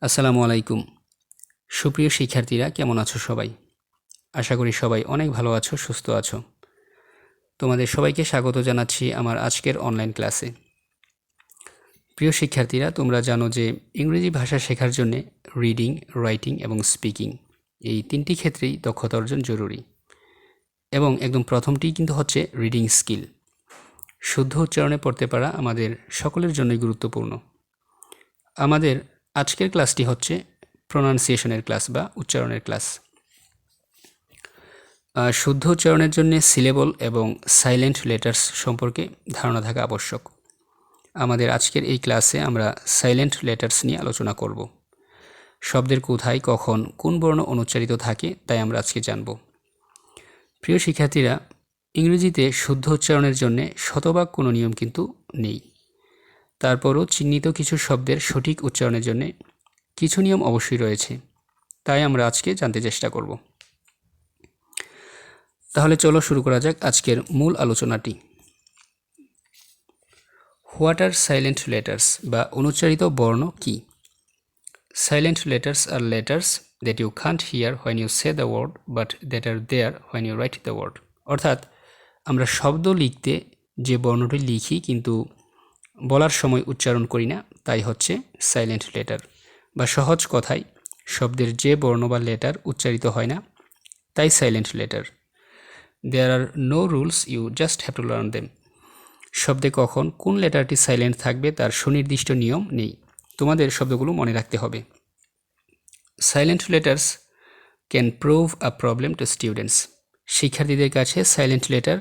আসসালামু আলাইকুম। সুপ্রিয় শিক্ষার্থীরা কেমন আছো সবাই? আশা করি সবাই অনেক ভালো আছো, সুস্থ আছো। তোমাদের সবাইকে স্বাগত জানাচ্ছি আমার আজকের অনলাইন ক্লাসে। প্রিয় শিক্ষার্থীরা, তোমরা জানো যে ইংরেজি ভাষা শেখার জন্য রিডিং, রাইটিং এবং স্পিকিং এই তিনটি ক্ষেত্রেই দক্ষতা অর্জন জরুরি। এবং একদম প্রথমটি কিন্তু হচ্ছে রিডিং স্কিল। শুদ্ধ উচ্চারণে পড়তে পারা আমাদের সকলের জন্যই গুরুত্বপূর্ণ। আমাদের আজকের ক্লাসটি হচ্ছে প্রোনাউন্সিয়েশনের ক্লাস বা উচ্চারণের ক্লাস। শুদ্ধ উচ্চারণের জন্য সিলেবল এবং সাইলেন্ট লেটার্স সম্পর্কে ধারণা থাকা আবশ্যক। আমাদের আজকের এই ক্লাসে আমরা সাইলেন্ট লেটার্স নিয়ে আলোচনা করব। শব্দের কোথায়, কখন, কোন বর্ণ অনুচ্চারিত থাকে তাই আমরা আজকে জানব। প্রিয় শিক্ষার্থীরা, ইংরেজিতে শুদ্ধ উচ্চারণের জন্য শতভাগ কোনো নিয়ম কিন্তু নেই। তারপরও চিহ্নিত কিছু শব্দের সঠিক উচ্চারণের জন্য কিছু নিয়ম অবশ্যই রয়েছে, তাই আমরা আজকে জানতে চেষ্টা করব। তাহলে চলো শুরু করা যাক আজকের মূল আলোচনাটি। হোয়াট আর সাইলেন্ট লেটার্স বা অনুচ্চারিত বর্ণ কি? Silent letters are letters that you can't hear when you say the word but that are there when you write the word. অর্থাৎ আমরা শব্দ লিখতে যে বর্ণটি লিখি কিন্তু বলার সময় উচ্চারণ করি না, তাই হচ্ছে সাইলেন্ট লেটার। বা সহজ কথায় শব্দের যে বর্ণ বা লেটার উচ্চারিত হয় না তাই silent letter. There are no rules, you just have to learn them. শব্দে কখন কোন লেটারটি সাইলেন্ট থাকবে তার সুনির্দিষ্ট নিয়ম নেই, তোমাদের শব্দগুলো মনে রাখতে হবে। Silent letters can prove a problem to students. শিক্ষার্থীদের কাছে সাইলেন্ট লেটার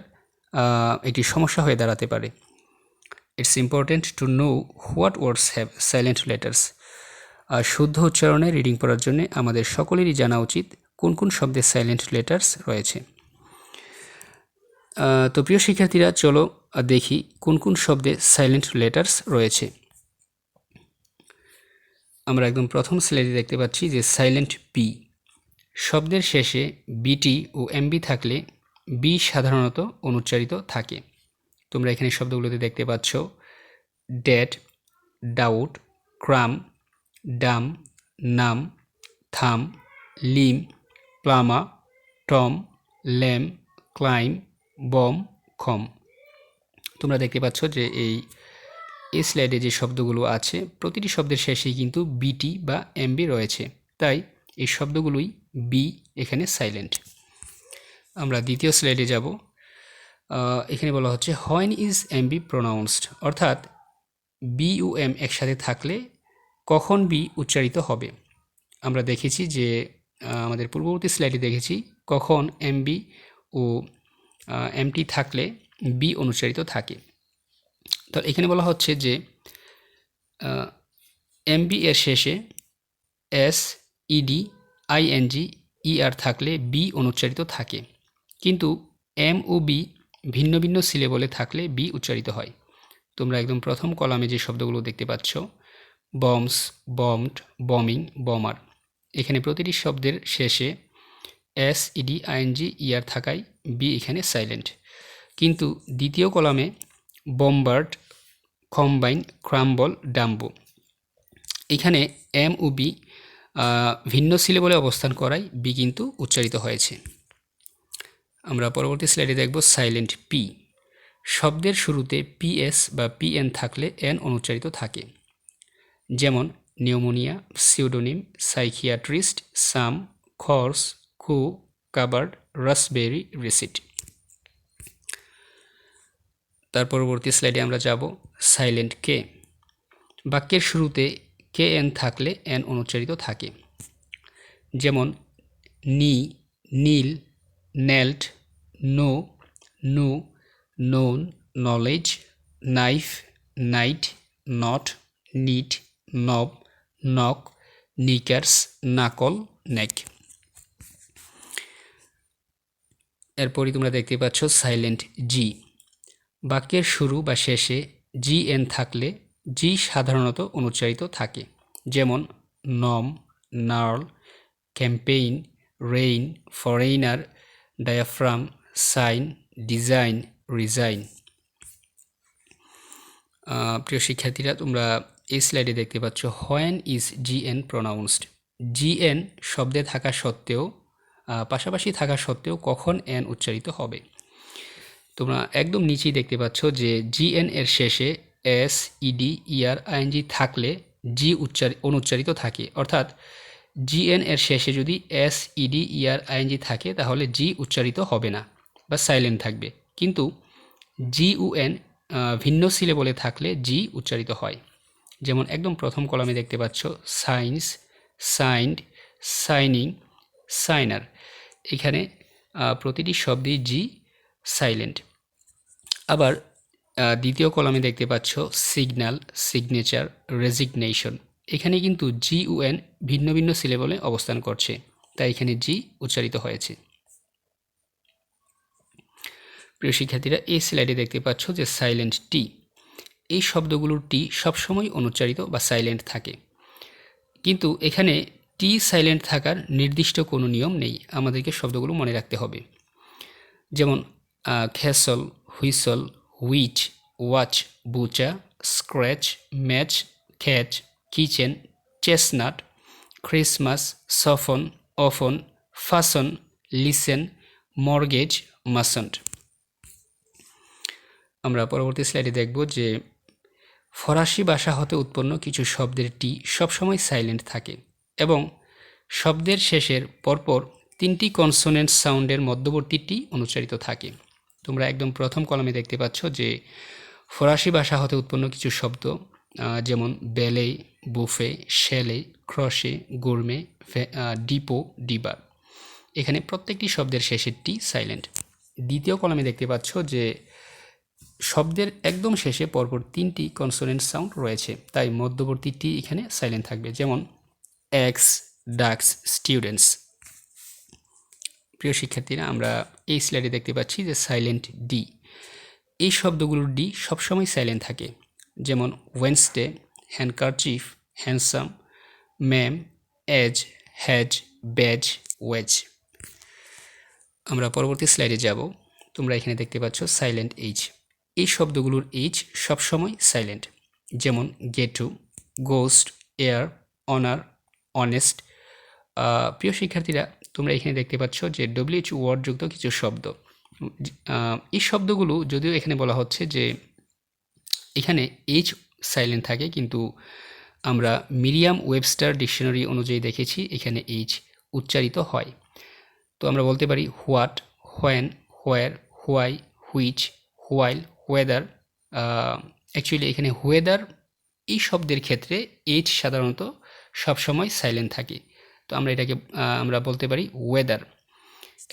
একটি সমস্যা হয়ে দাঁড়াতে পারে। It's important to know what words have silent letters. আর শুদ্ধ উচ্চারণে রিডিং পড়ার জন্য আমাদের সকলেরই জানা উচিত কোন কোন শব্দে সাইলেন্ট লেটার্স রয়েছে। তো প্রিয় শিক্ষার্থীরা, চলো দেখি কোন কোন শব্দে সাইলেন্ট লেটার্স রয়েছে। আমরা একদম প্রথম স্লাইডে দেখতে পাচ্ছি যে সাইলেন্ট বি। শব্দের শেষে বিটি ও এমবি থাকলে বি সাধারণত অনুচ্চারিত থাকে। তোমরা এখানে শব্দগুলোতে দেখতে পাচ্ছ ডেড, ডাউট, ক্রাম, dumb, numb, thumb, limb, plumber, tomb, lamb, climb, bomb, comb. তোমরা দেখতে পাচ্ছ যে এই স্লাইডে যে শব্দগুলো আছে প্রতিটি শব্দের শেষেই কিন্তু বিটি বা এমবি রয়েছে, তাই এই শব্দগুলোই বি এখানে সাইলেন্ট। আমরা দ্বিতীয় স্লাইডে যাব। এখানে বলা হচ্ছে হোয়েন ইজ এমবি প্রোনাউন্সড, অর্থাৎ বি ও এম একসাথে থাকলে কখন বি উচ্চারিত হবে। আমরা দেখেছি যে আমাদের পূর্ববর্তী স্লাইডে দেখেছি কখন এমবি ও এমটি থাকলে বি অনুচ্চারিত থাকে। তো এখানে বলা হচ্ছে যে এমবি এর শেষে এস, ইডি, আইএনজি, ইআর থাকলে বি অনুচ্চারিত থাকে, কিন্তু এম ও বি ভিন্ন ভিন্ন সিলেবলে থাকলে বি উচ্চারিত হয়। তোমরা একদম প্রথম কলামে যে শব্দগুলো দেখতে পাচ্ছ বমস, বমড, বমিং, বমার, এখানে প্রতিটি শব্দের শেষে এস, ইডি, আইএনজি, ইআর থাকায় বি এখানে সাইলেন্ট। কিন্তু দ্বিতীয় কলামে বম্বার্ড, কম্বাইন, ক্রাম্বল, ডাম্বো, এখানে এম ও বি ভিন্ন সিলেবলে অবস্থান করায় বি কিন্তু উচ্চারিত হয়েছে। আমরা পরবর্তী স্লাইডে দেখব সাইলেন্ট পি। শব্দের শুরুতে পিএস বা পিএন থাকলে এন অনুচ্চারিত থাকে, যেমন নিউমোনিয়া, সিউডোনিম, সাইকিয়াট্রিস্ট, সাম, খর্স, কু, কাবার্ড, রাসবেরি, রিসিট। তার পরবর্তী স্লাইডে আমরা যাব সাইলেন্ট কে। বাক্যের শুরুতে কে এন থাকলে এন অনুচ্চারিত থাকে, যেমন knee, kneel, knelt, know, knew, known, knowledge, knife, knight, knot, knit, knob, knock, knickers, knuckle, knack. এরপরই তোমরা দেখতে পাচ্ছ সাইলেন্ট জি। বাক্যের শুরু বা শেষে জি এন থাকলে জি সাধারণত অনুচ্চারিত থাকে, যেমন gnome, gnarl, campaign, reign, foreigner, diaphragm, sign, design, resign. প্রিয় শিক্ষার্থীরা, তোমরা এই স্লাইডে দেখতে পাচ্ছ when is GN pronounced. GN শব্দে থাকা সত্ত্বেও পাশাপাশি থাকা সত্ত্বেও কখন এন উচ্চারিত হবে। তোমরা একদম নিচেই দেখতে পাচ্ছ যে জিএন এর শেষে এস ইডি ইআর আইএনজি থাকলে জি অনুচ্চারিত থাকে, অর্থাৎ জিএন এর শেষে যদি এস ইডি ইআর আইএনজি থাকে তাহলে জি উচ্চারিত হবে না বা সাইলেন্ট থাকবে, কিন্তু জিউএন ভিন্ন সিলেবলে থাকলে জি উচ্চারিত হয়। যেমন একদম প্রথম কলামে দেখতে পাচ্ছ সাইন্স, সাইন্ড, সাইনিং, সাইনার। এখানে প্রতিটি শব্দেই জি সাইলেন্ট। আবার দ্বিতীয় কলামে দেখতে পাচ্ছ সিগন্যাল, সিগনেচার, রেজিগনেশন। এখানে কিন্তু জিউএন ভিন্ন ভিন্ন সিলেবলে অবস্থান করছে, তাই এখানে জি উচ্চারিত হয়েছে। প্রিয় শিক্ষার্থীরা, এই স্লাইডে দেখতে পাচ্ছ যে সাইলেন্ট টি। এই শব্দগুলোর টি সবসময় অনুচ্চারিত বা সাইলেন্ট থাকে, কিন্তু এখানে টি সাইলেন্ট থাকার নির্দিষ্ট কোনো নিয়ম নেই, আমাদেরকে শব্দগুলো মনে রাখতে হবে। যেমন castle, whistle, which, watch, butcher, scratch, match, catch, kitchen, chestnut, Christmas, soften, often, fasten, listen, mortgage, mustn't. আমরা পরবর্তী স্লাইডে দেখব যে ফরাসি ভাষা হতে উৎপন্ন কিছু শব্দের টি সবসময় সাইলেন্ট থাকে এবং শব্দের শেষের পরপর 3টি কনসোনেন্ট সাউন্ডের মধ্যবর্তী টি অনুচ্চারিত থাকে। তোমরা একদম প্রথম কলামে দেখতে পাচ্ছ যে ফরাসি ভাষা হতে উৎপন্ন কিছু শব্দ যেমন বেলে, বুফে, শেলে, ক্রশে, গুরমে, ডিপো, ডিবার। এখানে প্রত্যেকটি শব্দের শেষের টি সাইলেন্ট। দ্বিতীয় কলামে দেখতে পাচ্ছ যে শব্দের একদম শেষে পরপর 3টি কনসোনেন্ট সাউন্ড রয়েছে, তাই মধ্যবর্তী টি এখানে সাইলেন্ট থাকবে, যেমন এক্স, ডাক্স, স্টুডেন্টস। প্রিয় শিক্ষার্থীরা, আমরা এই স্লাইডে দেখতে পাচ্ছি যে সাইলেন্ট ডি। এই শব্দগুলোর ডি সবসময় সাইলেন্ট থাকে, যেমন Wednesday, handkerchief, handsome, ma'am, edge, hedge, badge, wedge. আমরা পরবর্তী স্লাইডে যাব। তোমরা এখানে দেখতে পাচ্ছ সাইলেন্ট এইচ। এই শব্দগুলোর এইচ সবসময় সাইলেন্ট, যেমন gotu, ghost, air, honour, honest. প্রিয় শিক্ষার্থীরা, তোমরা এখানে দেখতে পাচ্ছ যে ডব্লিউএইচ ওয়ার্ডযুক্ত কিছু শব্দ। এই শব্দগুলো যদিও এখানে বলা হচ্ছে যে এখানে এইচ সাইলেন্ট থাকে, কিন্তু আমরা মিরিয়াম ওয়েবস্টার ডিকশনারি অনুযায়ী দেখেছি এখানে এইচ উচ্চারিত হয়। তো আমরা বলতে পারি what, when, where, why, which, while, weather. Actually এখানে ওয়েদার এই শব্দের ক্ষেত্রে এইচ সাধারণত সবসময় সাইলেন্ট থাকে, তো আমরা এটাকে আমরা বলতে পারি ওয়েদার।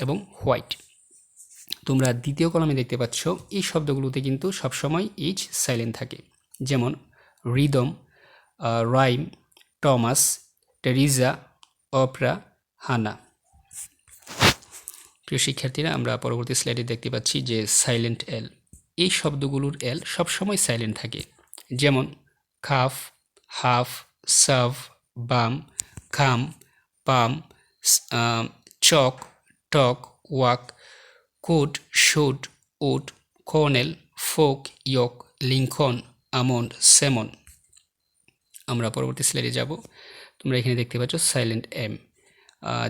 এবং হোয়াইট। তোমরা দ্বিতীয় কলামে দেখতে পাচ্ছ এই শব্দগুলোতে কিন্তু সবসময় এইচ সাইলেন্ট থাকে, যেমন rhythm, rhyme, Thomas, Teresa, Apara, হানা। প্রিয় শিক্ষার্থীরা, আমরা পরবর্তী স্লাইডে দেখতে পাচ্ছি যে সাইলেন্ট এল। এই শব্দগুলোর এল সবসময় সাইলেন্ট থাকে, যেমন calf, half, salve, balm, calm, palm, chalk, talk, walk, could, should, would, colonel, folk, yolk, Lincoln, almond, salmon. আমরা পরবর্তী স্লাইডে যাব। তোমরা এখানে দেখতে পাচ্ছ সাইলেন্ট এম,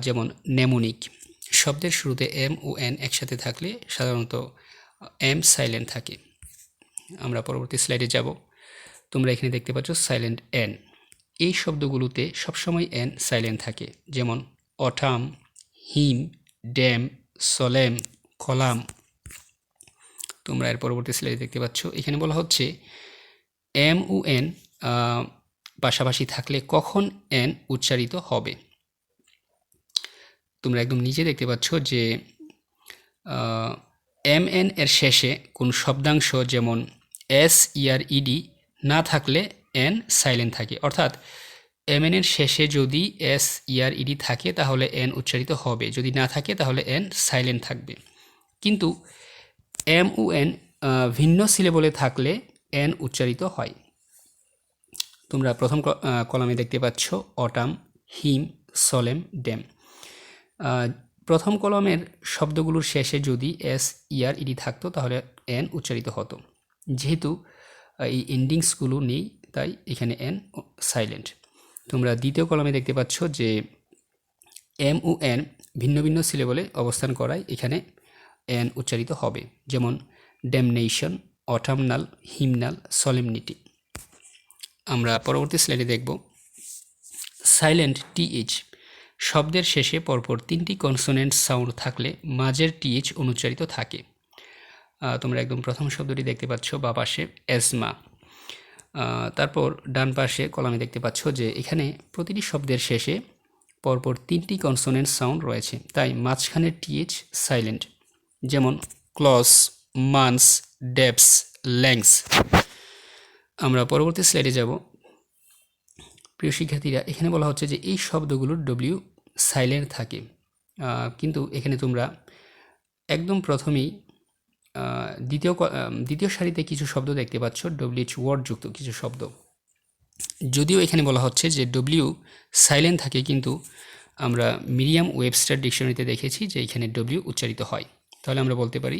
যেমন নেমোনিক। শব্দের শুরুতে এম ও এন একসাথে থাকলে সাধারণত এম সাইলেন্ট থাকে। আমরা পরবর্তী স্লাইডে যাব। তোমরা এখানে দেখতে পাচ্ছ সাইলেন্ট এন। এই শব্দগুলোতে সবসময় এন সাইলেন্ট থাকে, যেমন অটাম, হিম, ড্যাম, সলেম, কলাম। তোমরা এর পরবর্তী স্লাইডে দেখতে পাচ্ছ এখানে বলা হচ্ছে এম ও এন পাশাপাশি থাকলে কখন এন উচ্চারিত হবে। তোমরা একদম নিচে দেখতে পাচ্ছ যে এম এন এর শেষে কোন শব্দাংশ যেমন এস ইয়ার ইডি না থাকলে এন সাইলেন্ট থাকে, অর্থাৎ এম এন এর শেষে যদি এস ইয়ার ইডি থাকে তাহলে এন উচ্চারিত হবে, যদি না থাকে তাহলে এন সাইলেন্ট থাকবে। কিন্তু এম ও এন ভিন্ন সিলেবলে থাকলে এন উচ্চারিত হয়। তোমরা প্রথম কলামে দেখতে পাচ্ছ অটাম, হিম, সলেম, ড্যাম। প্রথম কলামের শব্দগুলোর শেষে যদি এস ইয়ার ইডি থাকতো তাহলে এন উচ্চারিত হতো। যেহেতু এই এন্ডিংসগুলো নেই তাই এখানে এন সাইলেন্ট। তোমরা দ্বিতীয় কলামে দেখতে পাচ্ছ যে এম ও এন ভিন্ন ভিন্ন সিলেবলে অবস্থান করায় এখানে এন উচ্চারিত হবে, যেমন ড্যামনেশন, অটামনাল, হিমনাল, সলেমনিটি। আমরা পরবর্তী স্লাইডে দেখব সাইলেন্ট টিএইচ। শব্দের শেষে পরপর 3টি কনসোনেন্ট সাউন্ড থাকলে মাঝের টিএইচ অনুচ্চারিত থাকে। তোমরা একদম প্রথম শব্দটি দেখতে পাচ্ছ বা পাশে অ্যাজমা। তারপর ডান পাশে কলামে দেখতে পাচ্ছ যে এখানে প্রতিটি শব্দের শেষে পরপর 3টি কনসোনেন্ট সাউন্ড রয়েছে, তাই মাঝখানের টিএইচ সাইলেন্ট, যেমন ক্লস, মান্স, ডেপস, ল্যাংস। আমরা পরবর্তী স্লাইডে যাব। প্রিয় শিক্ষার্থীরা, এখানে বলা হচ্ছে যে এই শব্দগুলোর ডব্লিউ সাইলেন্ট থাকে, কিন্তু এখানে তোমরা একদম প্রথমেই দ্বিতীয় সারিতে কিছু শব্দ দেখতে পাচ্ছ ডব্লিউএইচ ওয়ার্ডযুক্ত কিছু শব্দ। যদিও এখানে বলা হচ্ছে যে ডব্লিউ সাইলেন্ট থাকে, কিন্তু আমরা মিরিয়াম ওয়েবস্টার ডিকশনারিতে দেখেছি যে এখানে ডব্লিউ উচ্চারিত হয়। তাহলে আমরা বলতে পারি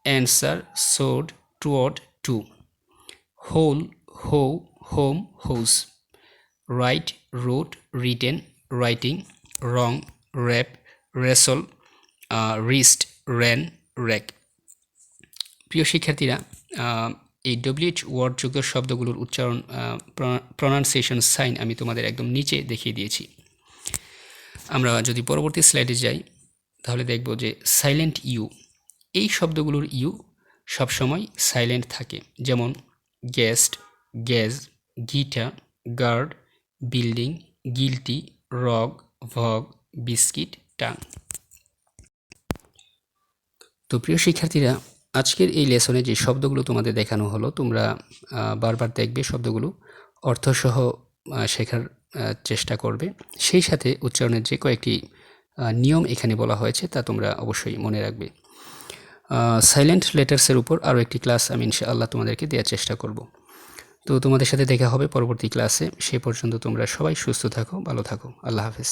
answer, sword, toward, two, whole, who, whom, whose, write, wrote, written, writing, wrong, wrap, wrestle, wrist, wren, wreck. প্রিয় শিক্ষার্থীরা, এই ডব্লিউএইচ ওয়ার্ডযুক্ত শব্দগুলোর উচ্চারণ প্রনাউন্সিয়েশন সাইন আমি তোমাদের একদম নিচে দেখিয়ে দিয়েছি। আমরা যদি পরবর্তী স্লাইডে যাই তাহলে দেখব যে সাইলেন্ট ইউ। এই শব্দগুলোর ইউ সবসময় সাইলেন্ট থাকে, যেমন guest, gauge, guitar, guard, building, guilty, rogue, vogue, biscuit, tongue. তো প্রিয় শিক্ষার্থীরা, আজকের এই লেসনে যে শব্দগুলো তোমাদের দেখানো হলো, তোমরা বারবার দেখবে, শব্দগুলো অর্থসহ শেখার চেষ্টা করবে। সেই সাথে উচ্চারণের যে কয়েকটি নিয়ম এখানে বলা হয়েছে তা তোমরা অবশ্যই মনে রাখবে। সাইলেন্ট লেটার্সের উপর আরও একটি ক্লাস আমি ইনশাআল্লাহ তোমাদেরকে দেওয়ার চেষ্টা করব। তো তোমাদের সাথে দেখা হবে পরবর্তী ক্লাসে। সে পর্যন্ত তোমরা সবাই সুস্থ থাকো, ভালো থাকো। আল্লাহ হাফেজ।